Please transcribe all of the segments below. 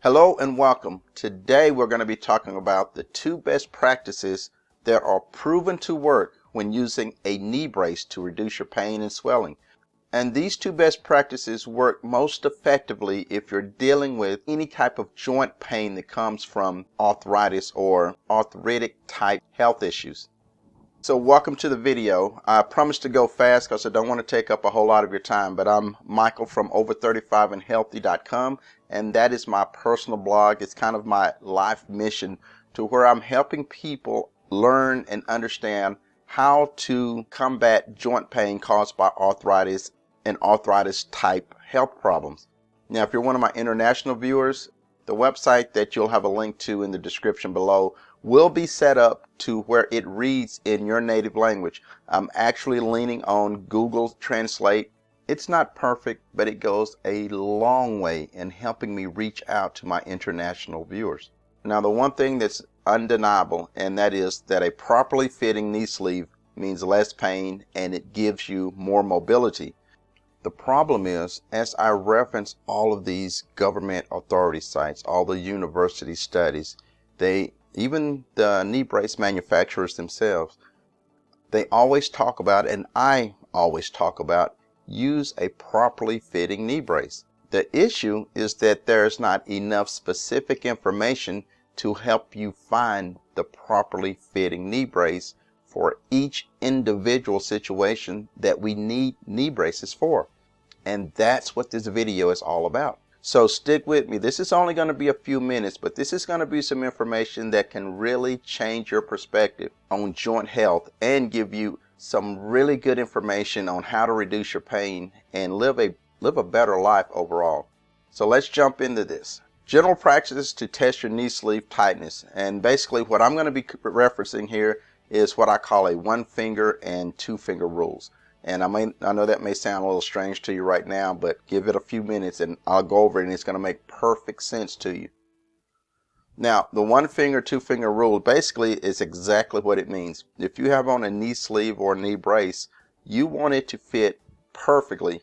Hello and welcome. Today we're going to be talking about the two best practices that are proven to work when using a knee brace to reduce your pain and swelling. And these two best practices work most effectively if you're dealing with any type of joint pain that comes from arthritis or arthritic type health issues. So welcome to the video. I promise to go fast because I don't want to take up a whole lot of your time, but I'm Michael from over35andhealthy.com, and that is my personal blog. It's kind of my life mission to where I'm helping people learn and understand how to combat joint pain caused by arthritis and arthritis type health problems. Now, if you're one of my international viewers, the website that you'll have a link to in the description below will be set up to where it reads in your native language. I'm actually leaning on Google Translate. It's not perfect, but it goes a long way in helping me reach out to my international viewers. Now, the one thing that's undeniable, and that is that a properly fitting knee sleeve means less pain and it gives you more mobility. The problem is, as I reference all of these government authority sites, all the university studies, even the knee brace manufacturers themselves, they always talk about, and I always talk about, use a properly fitting knee brace. The issue is that there's not enough specific information to help you find the properly fitting knee brace for each individual situation that we need knee braces for. And that's what this video is all about. So stick with me. This is only going to be a few minutes, but this is going to be some information that can really change your perspective on joint health and give you some really good information on how to reduce your pain and live a better life overall. So let's jump into this. General practices to test your knee sleeve tightness. And basically what I'm going to be referencing here is what I call a 1 finger and 2 finger rules. And I know that may sound a little strange to you right now, but give it a few minutes and I'll go over it and it's going to make perfect sense to you. Now, the 1 finger, 2 finger rule basically is exactly what it means. If you have on a knee sleeve or knee brace, you want it to fit perfectly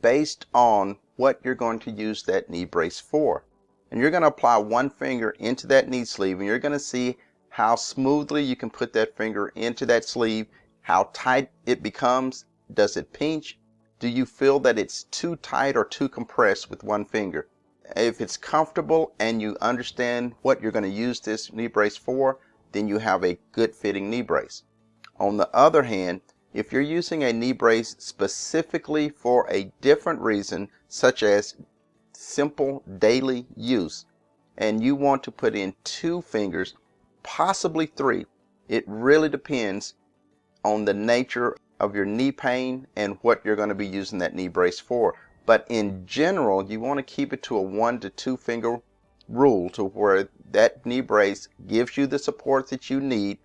based on what you're going to use that knee brace for. And you're going to apply 1 finger into that knee sleeve and you're going to see how smoothly you can put that finger into that sleeve, how tight it becomes. Does it pinch? Do you feel that it's too tight or too compressed with 1 finger? If it's comfortable and you understand what you're going to use this knee brace for, then you have a good fitting knee brace. On the other hand, if you're using a knee brace specifically for a different reason, such as simple daily use, and you want to put in 2 fingers, possibly 3, it really depends on the nature of your knee pain and what you're going to be using that knee brace for. But in general, you want to keep it to a 1 to 2 finger rule to where that knee brace gives you the support that you need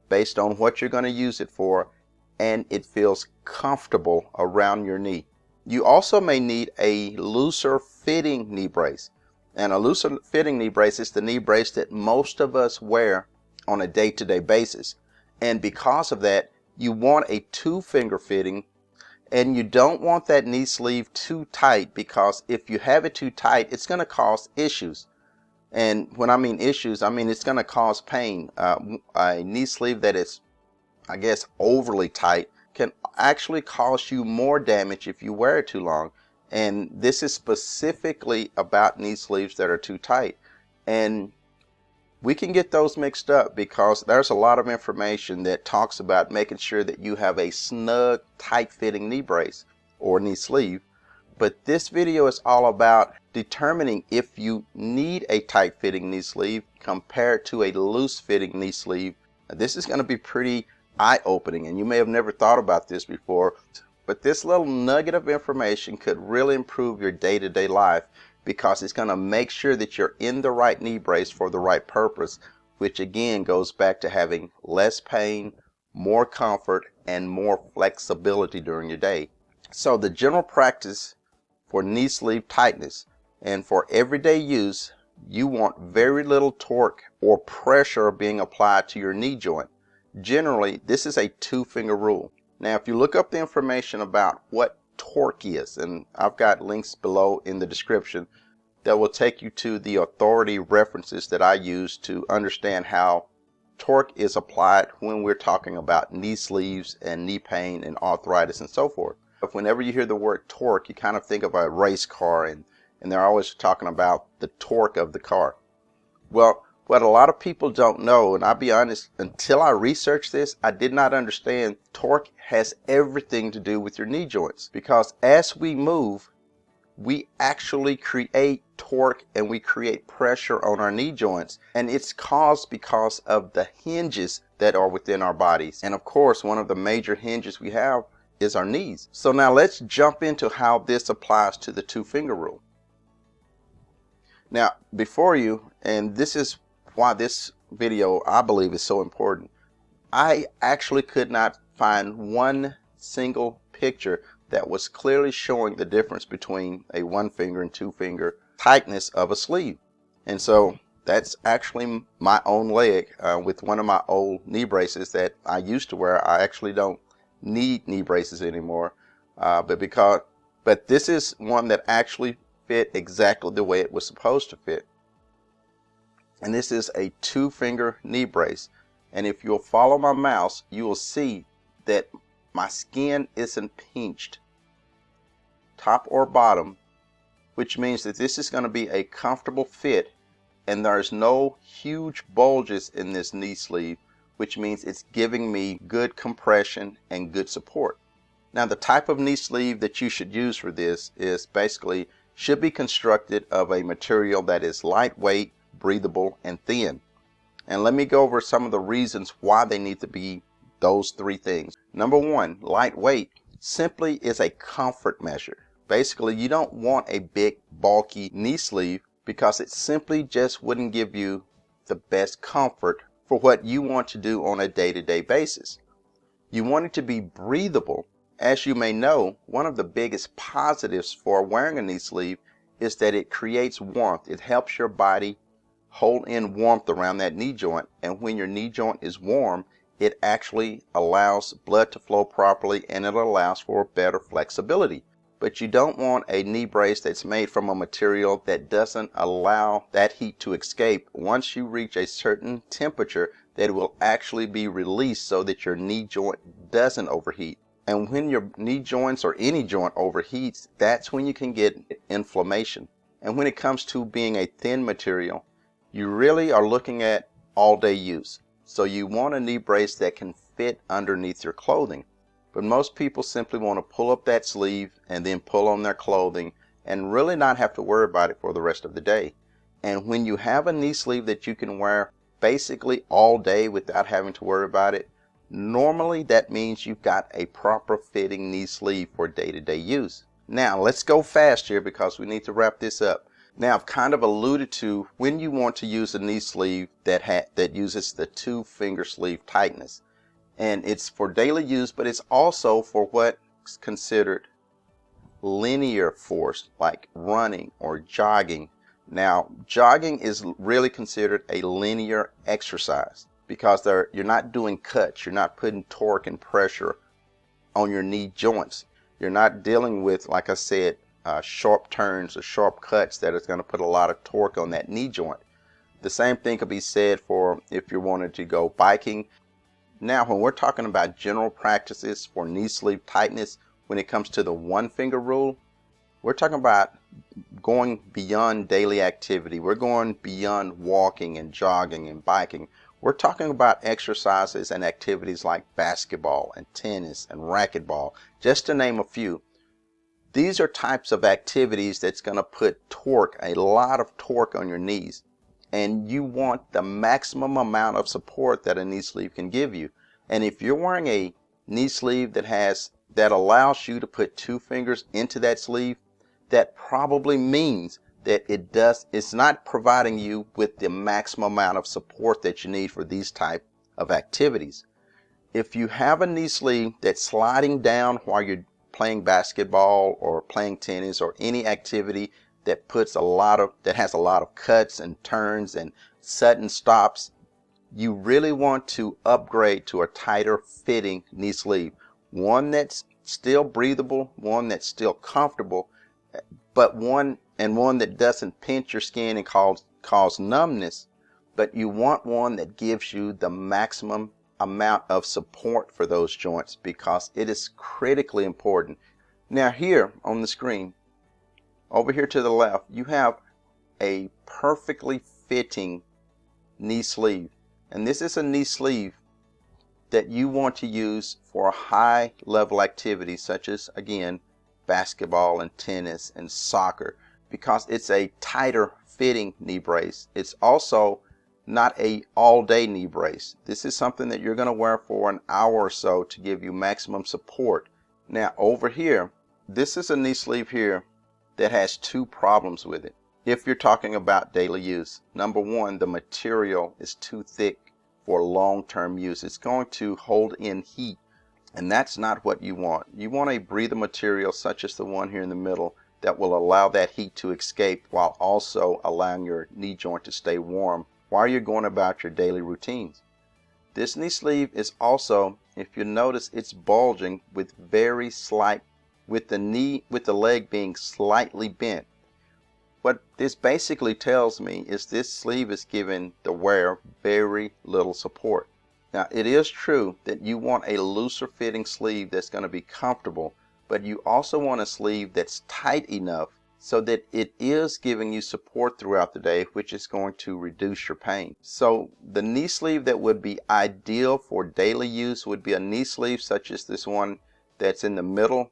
based on what you're going to use it for, and it feels comfortable around your knee. You also may need a looser fitting knee brace. And a looser fitting knee brace is the knee brace that most of us wear on a day-to-day basis. And because of that, you want a 2 finger fitting, and you don't want that knee sleeve too tight, because if you have it too tight, it's going to cause issues. And when I mean issues, I mean it's going to cause pain. A knee sleeve that is, I guess, overly tight can actually cause you more damage if you wear it too long. And this is specifically about knee sleeves that are too tight. And we can get those mixed up because there's a lot of information that talks about making sure that you have a snug, tight-fitting knee brace or knee sleeve. But this video is all about determining if you need a tight-fitting knee sleeve compared to a loose-fitting knee sleeve. This is going to be pretty eye-opening, and you may have never thought about this before, but this little nugget of information could really improve your day-to-day life, because it's going to make sure that you're in the right knee brace for the right purpose, which again goes back to having less pain, more comfort, and more flexibility during your day. So the general practice for knee sleeve tightness and for everyday use, you want very little torque or pressure being applied to your knee joint. Generally, this is a 2 finger rule. Now, if you look up the information about what torque is, and I've got links below in the description, that will take you to the authority references that I use to understand how torque is applied when we're talking about knee sleeves and knee pain and arthritis and so forth. Whenever you hear the word torque, you kind of think of a race car, and they're always talking about the torque of the car. Well, what a lot of people don't know, and I'll be honest, until I researched this, I did not understand torque has everything to do with your knee joints, because as we move, we actually create torque and we create pressure on our knee joints, and it's caused because of the hinges that are within our bodies. And of course, one of the major hinges we have is our knees. So now let's jump into how this applies to the two-finger rule. Now, before you, and this is why this video I believe is so important, I actually could not find one single picture that was clearly showing the difference between a one finger and two finger tightness of a sleeve. And so that's actually my own leg with one of my old knee braces that I used to wear. I actually don't need knee braces anymore, but this is one that actually fit exactly the way it was supposed to fit. And this is a two-finger knee brace, and if you'll follow my mouse, you will see that my skin isn't pinched top or bottom, which means that this is going to be a comfortable fit, and there's no huge bulges in this knee sleeve, which means it's giving me good compression and good support. Now, the type of knee sleeve that you should use for this is basically should be constructed of a material that is lightweight, breathable, and thin. And let me go over some of the reasons why they need to be those three things. Number one, lightweight simply is a comfort measure. Basically, you don't want a big, bulky knee sleeve because it simply just wouldn't give you the best comfort for what you want to do on a day-to-day basis. You want it to be breathable. As you may know, one of the biggest positives for wearing a knee sleeve is that it creates warmth. It helps your body hold in warmth around that knee joint, and when your knee joint is warm, it actually allows blood to flow properly, and it allows for better flexibility. But you don't want a knee brace that's made from a material that doesn't allow that heat to escape. Once you reach a certain temperature, that it will actually be released so that your knee joint doesn't overheat. And when your knee joints or any joint overheats, that's when you can get inflammation. And when it comes to being a thin material, you really are looking at all-day use. So you want a knee brace that can fit underneath your clothing. But most people simply want to pull up that sleeve and then pull on their clothing and really not have to worry about it for the rest of the day. And when you have a knee sleeve that you can wear basically all day without having to worry about it, normally that means you've got a proper fitting knee sleeve for day-to-day use. Now let's go fast here because we need to wrap this up. Now, I've kind of alluded to when you want to use a knee sleeve that uses the two-finger sleeve tightness. And it's for daily use, but it's also for what's considered linear force, like running or jogging. Now, jogging is really considered a linear exercise because you're not doing cuts. You're not putting torque and pressure on your knee joints. You're not dealing with, like I said, sharp turns or sharp cuts that is going to put a lot of torque on that knee joint. The same thing could be said for if you're wanting to go biking. Now, when we're talking about general practices for knee sleeve tightness, when it comes to the one finger rule, we're talking about going beyond daily activity. We're going beyond walking and jogging and biking. We're talking about exercises and activities like basketball and tennis and racquetball, just to name a few. These are types of activities that's going to put torque, a lot of torque on your knees. And you want the maximum amount of support that a knee sleeve can give you. And if you're wearing a knee sleeve that allows you to put two fingers into that sleeve, that probably means that it's not providing you with the maximum amount of support that you need for these type of activities. If you have a knee sleeve that's sliding down while you're playing basketball or playing tennis or any activity that has a lot of cuts and turns and sudden stops, you really want to upgrade to a tighter fitting knee sleeve. One that's still breathable, one that's still comfortable, but one and one that doesn't pinch your skin and cause numbness, but you want one that gives you the maximum amount of support for those joints, because it is critically important. Now here on the screen, over here to the left, you have a perfectly fitting knee sleeve. And this is a knee sleeve that you want to use for high level activities such as, again, basketball and tennis and soccer, because it's a tighter fitting knee brace. It's also not a all-day knee brace. This is something that you're going to wear for an hour or so to give you maximum support. Now over here, this is a knee sleeve here that has two problems with it. If you're talking about daily use, number one, the material is too thick for long-term use. It's going to hold in heat, and that's not what you want. You want a breathable material such as the one here in the middle that will allow that heat to escape while also allowing your knee joint to stay warm while you're going about your daily routines. This knee sleeve is also, if you notice, it's bulging with very slight, with the leg being slightly bent. What this basically tells me is this sleeve is giving the wearer very little support. Now, it is true that you want a looser fitting sleeve that's going to be comfortable, but you also want a sleeve that's tight enough so that it is giving you support throughout the day, which is going to reduce your pain. So the knee sleeve that would be ideal for daily use would be a knee sleeve such as this one that's in the middle,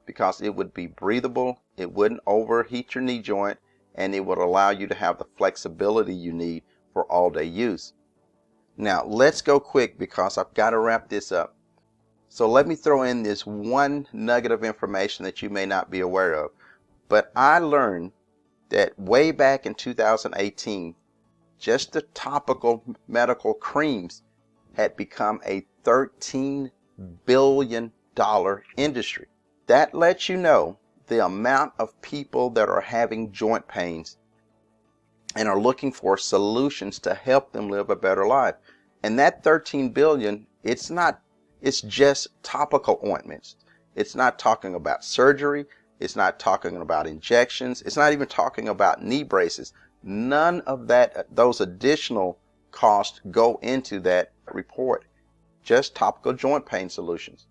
because it would be breathable, it wouldn't overheat your knee joint, and it would allow you to have the flexibility you need for all day use. Now let's go quick because I've got to wrap this up. So let me throw in this one nugget of information that you may not be aware of. But I learned that way back in 2018, just the topical medical creams had become a $13 billion industry. That lets you know the amount of people that are having joint pains and are looking for solutions to help them live a better life. And that 13 billion, it's just topical ointments. It's not talking about surgery. It's not talking about injections. It's not even talking about knee braces. None of those additional costs go into that report. Just topical joint pain solutions.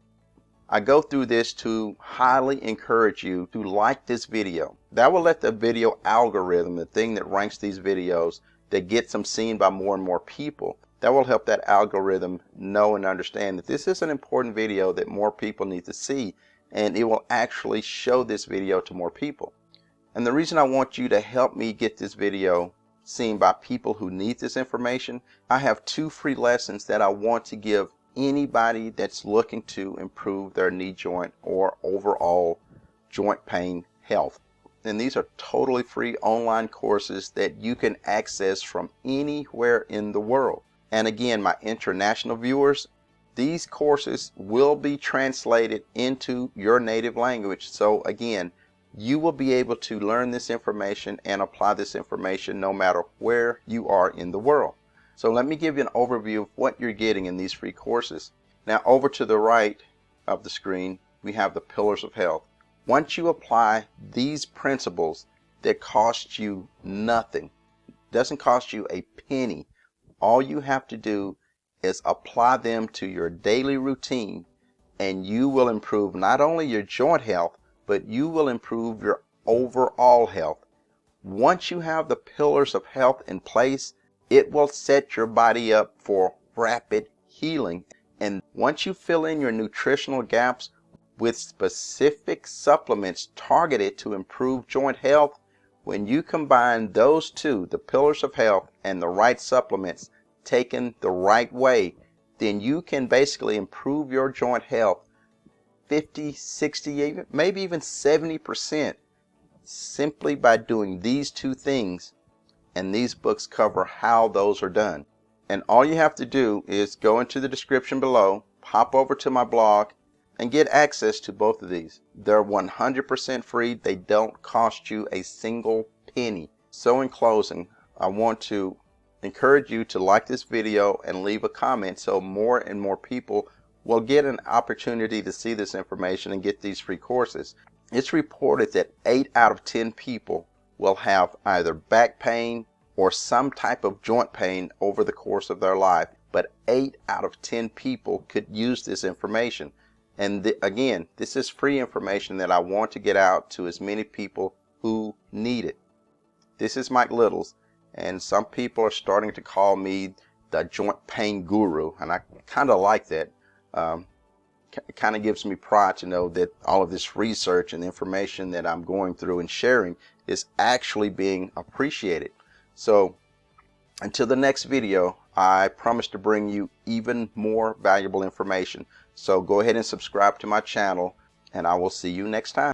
I go through this to highly encourage you to like this video. That will let the video algorithm, the thing that ranks these videos, that gets them seen by more and more people, that will help that algorithm know and understand that this is an important video that more people need to see, and it will actually show this video to more people. And the reason I want you to help me get this video seen by people who need this information, I have 2 free lessons that I want to give anybody that's looking to improve their knee joint or overall joint pain health. And these are totally free online courses that you can access from anywhere in the world. And again, my international viewers, these courses will be translated into your native language. So again, you will be able to learn this information and apply this information no matter where you are in the world. So let me give you an overview of what you're getting in these free courses. Now over to the right of the screen, we have the pillars of health. Once you apply these principles that cost you nothing, doesn't cost you a penny, all you have to do is apply them to your daily routine, and you will improve not only your joint health, but you will improve your overall health. Once you have the pillars of health in place, it will set your body up for rapid healing. And once you fill in your nutritional gaps with specific supplements targeted to improve joint health, when you combine those two, the pillars of health and the right supplements taken the right way, then you can basically improve your joint health 50, 60, maybe even 70% simply by doing these 2 things. And these books cover how those are done. And all you have to do is go into the description below, hop over to my blog, and get access to both of these. They're 100% free. They don't cost you a single penny. So in closing, I want to encourage you to like this video and leave a comment so more and more people will get an opportunity to see this information and get these free courses. It's reported that 8 out of 10 people will have either back pain or some type of joint pain over the course of their life, but 8 out of 10 people could use this information. And again, this is free information that I want to get out to as many people who need it. This is Mike Littles, and some people are starting to call me the joint pain guru, and I kind of like that. It kind of gives me pride to know that all of this research and information that I'm going through and sharing is actually being appreciated. So until the next video, I promise to bring you even more valuable information. So go ahead and subscribe to my channel, and I will see you next time.